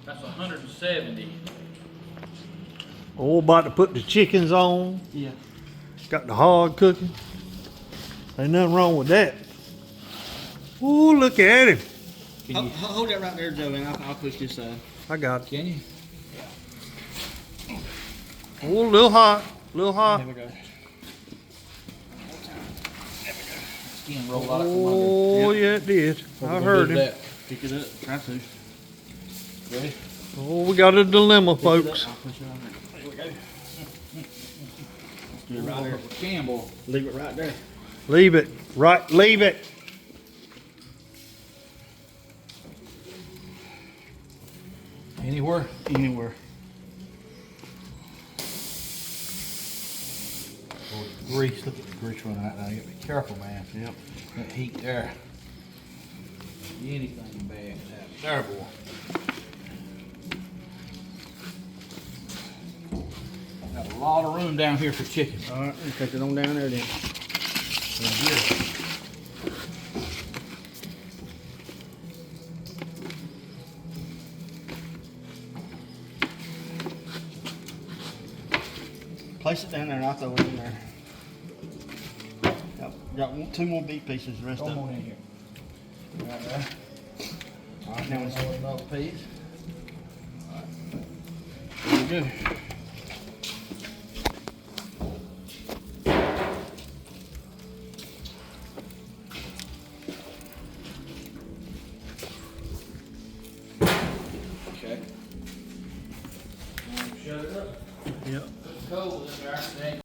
That's 170. Oh, about to put the chickens on. Yeah. Got the hog cooking. Ain't nothing wrong with that. Ooh, look at him. Can you hold that right there, Joe, and I'll push this side. I got it. Can you? Oh, a little hot. A little hot. There we go. Skin roll out from under. Oh, yeah, it did. I heard him. That. Pick it up. Try to. Ready? Oh, we got a dilemma, Pick it up, folks. I'll push it on there. There we go. Let's do it right there. Campbell. Leave it right there. Leave it. Right, leave it. Anywhere? Anywhere. Oh, the grease. Look at the grease running out there. You gotta be careful, man. Yep. That heat there. Anything bad can happen. There, boy. Got a lot of room down here for chicken. All right, take it on down there then. Place it down there and I'll throw it in there. Got 2 more beef pieces, the rest Come of on them. in here. Right there. All right, now it's Another piece. there we go.